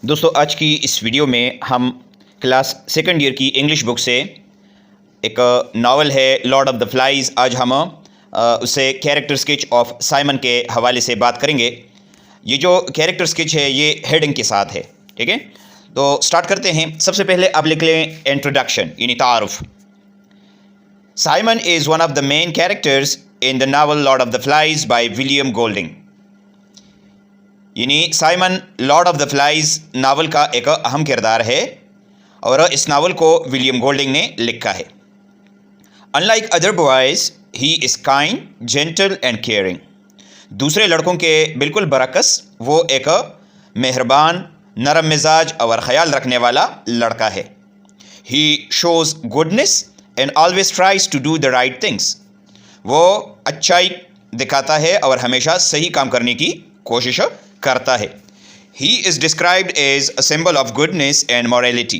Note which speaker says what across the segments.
Speaker 1: دوستو آج کی اس ویڈیو میں ہم کلاس سیکنڈ ایئر کی انگلش بک سے ایک ناول ہے لارڈ آف دا فلائز. آج ہم اسے کیریکٹر اسکیچ آف سائمن کے حوالے سے بات کریں گے. یہ جو کیریکٹر اسکیچ ہے یہ ہیڈنگ کے ساتھ ہے, ٹھیک ہے. تو سٹارٹ کرتے ہیں. سب سے پہلے آپ لکھ لیں انٹروڈکشن یعنی تعارف. Simon is one of the main characters in the novel Lord of the Flies by William Golding. یعنی Simon Lord of the Flies novel کا ایک اہم کردار ہے اور اس ناول کو ولیم گولڈنگ نے لکھا ہے. Unlike other boys he is kind, gentle and caring. دوسرے لڑکوں کے بالکل برعکس وہ ایک مہربان, نرم مزاج اور خیال رکھنے والا لڑکا ہے. He shows goodness and always tries to do the right things. وہ اچھائی دکھاتا ہے اور ہمیشہ صحیح کام کرنے کی کوشش کرتا ہے. He is described as a symbol of goodness and morality.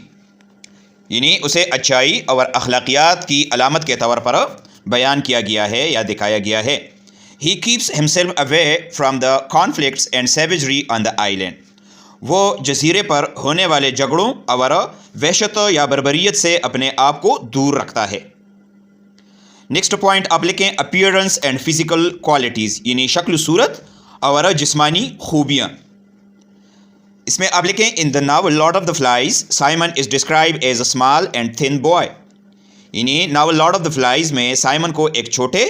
Speaker 1: یعنی اسے اچھائی اور اخلاقیات کی علامت کے طور پر بیان کیا گیا ہے یا دکھایا گیا ہے. He keeps himself away from the conflicts and savagery on the island. وہ جزیرے پر ہونے والے جھگڑوں اور وحشت یا بربریت سے اپنے آپ کو دور رکھتا ہے. نیکسٹ پوائنٹ آپ لکھیں اپیئرنس اینڈ فزیکل کوالٹیز, یعنی شکل و صورت اور جسمانی خوبیاں. اس میں آپ لکھیں in the novel Lord of the Flies Simon is describe as a small and thin boy. یعنی ناول لارڈ آف دا فلائز میں سائمن کو ایک چھوٹے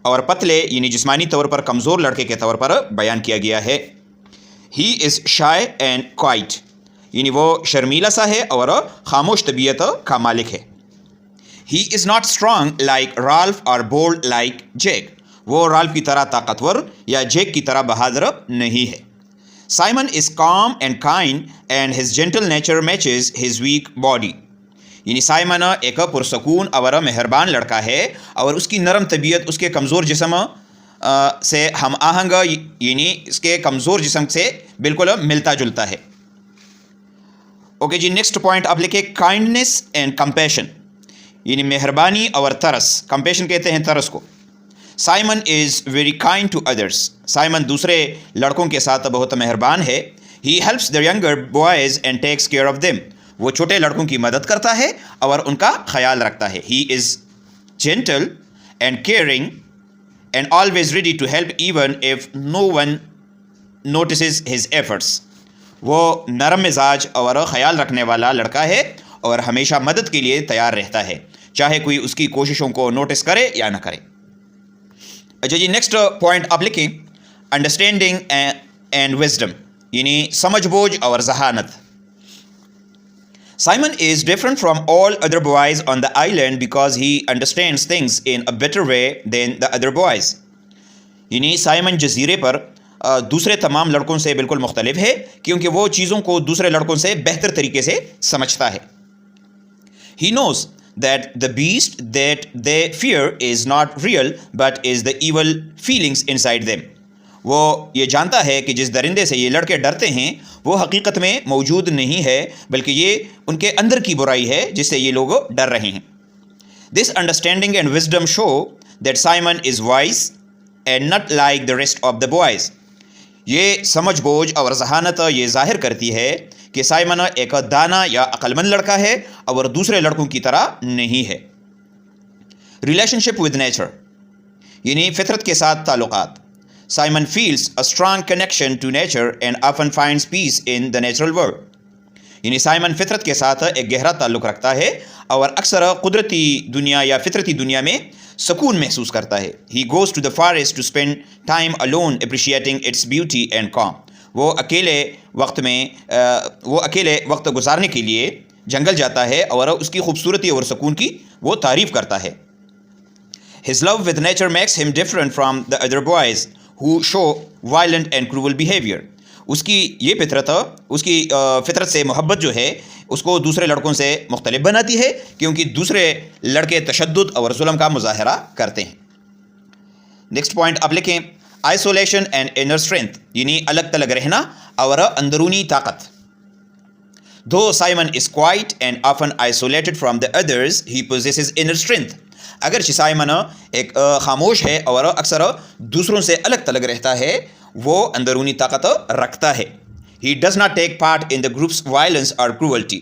Speaker 1: اور پتلے یعنی جسمانی طور پر کمزور لڑکے کے طور پر بیان کیا گیا ہے. He is shy and quite. یعنی وہ شرمیلا سا ہے اور خاموش طبیعت کا مالک ہے. He is not strong like Ralph or bold like Jack. وہ رالف کی طرح طاقتور یا جیک کی طرح بہادر نہیں ہے. Simon is calm and kind and his gentle nature matches his weak body. یعنی سائمن ایک پرسکون اور مہربان لڑکا ہے اور اس کی نرم طبیعت اس کے کمزور جسم سے ہم آہنگ, یعنی اس کے کمزور جسم سے بالکل ملتا جلتا ہے. اوکے جی, نیکسٹ پوائنٹ آپ لکھیں کائنڈنس اینڈ کمپیشن. یعنی مہربانی اور ترس, کمپیشن کہتے ہیں ترس کو. Simon is very kind to others. Simon دوسرے لڑکوں کے ساتھ بہت مہربان ہے. He helps the younger boys and takes care of them. وہ چھوٹے لڑکوں کی مدد کرتا ہے اور ان کا خیال رکھتا ہے. He is gentle and caring and always ready to help even if no one notices his efforts. وہ نرم مزاج اور خیال رکھنے والا لڑکا ہے اور ہمیشہ مدد کے لیے تیار رہتا ہے, چاہے کوئی اس کی کوششوں کو نوٹس کرے یا نہ کرے. اچھا جی, نیکسٹ پوائنٹ آپ لکھیں انڈرسٹینڈنگ اینڈ وزڈم. یعنی سمجھ بوجھ اور ذہانت. Simon is different from all other boys on the island because he understands things in a better way than the other boys. یعنی سائمن جزیرے پر دوسرے تمام لڑکوں سے بالکل مختلف ہے کیونکہ وہ چیزوں کو دوسرے لڑکوں سے بہتر طریقے سے سمجھتا ہے. ہی نوز that the beast that they fear is not real but is the evil feelings inside them. وہ یہ جانتا ہے کہ جس درندے سے یہ لڑکے ڈرتے ہیں وہ حقیقت میں موجود نہیں ہے بلکہ یہ ان کے اندر کی برائی ہے جس سے یہ لوگ ڈر رہے ہیں. This understanding and wisdom show that Simon is wise and not like the rest of the boys. یہ سمجھ بوجھ اور ذہانت یہ ظاہر کرتی ہے کہ سائمن ایک دانا یا عقلمند لڑکا ہے اور دوسرے لڑکوں کی طرح نہیں ہے. Relationship with nature. یعنی فطرت کے ساتھ تعلقات. Simon feels a strong connection to nature and often finds peace in the natural world. یعنی سائمن فطرت کے ساتھ ایک گہرا تعلق رکھتا ہے اور اکثر قدرتی دنیا یا فطرتی دنیا میں سکون محسوس کرتا ہے. He goes to the forest to spend time alone appreciating its beauty and calm. وہ اکیلے وقت گزارنے کے لیے جنگل جاتا ہے اور اس کی خوبصورتی اور سکون کی وہ تعریف کرتا ہے. His love with nature makes him different from the other boys who show violent and cruel behaviour. اس کی یہ فطرت سے محبت جو ہے اس کو دوسرے لڑکوں سے مختلف بناتی ہے کیونکہ دوسرے لڑکے تشدد اور ظلم کا مظاہرہ کرتے ہیں. نیکسٹ پوائنٹ آپ لکھیں آئسولیشن اینڈ انر اسٹرینتھ. یعنی الگ تلگ رہنا اور اندرونی طاقت. Though Simon is quiet and often isolated from the others he possesses inner strength. اگرچہ سائمن ایک خاموش ہے اور اکثر دوسروں سے الگ تلگ رہتا ہے وہ اندرونی طاقت رکھتا ہے. He does not take part in the group's violence or cruelty.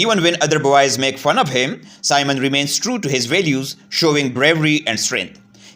Speaker 1: Even when other boys make fun of him, Simon remains true to his values, showing bravery and strength.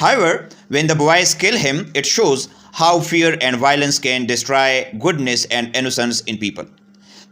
Speaker 1: However, when the boys kill him, it shows how fear and violence can destroy goodness and innocence in people.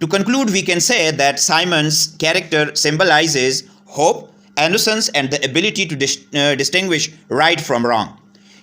Speaker 1: To conclude, we can say that Simon's character symbolizes hope, innocence and the ability to distinguish right from wrong.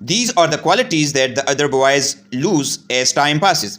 Speaker 1: These are the qualities that the other boys lose as time passes.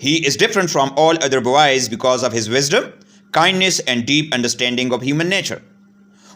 Speaker 1: He is different from all other boys because of his wisdom, kindness and deep understanding of human nature.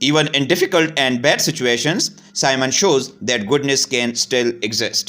Speaker 1: Even in difficult and bad situations, Simon shows that goodness can still exist.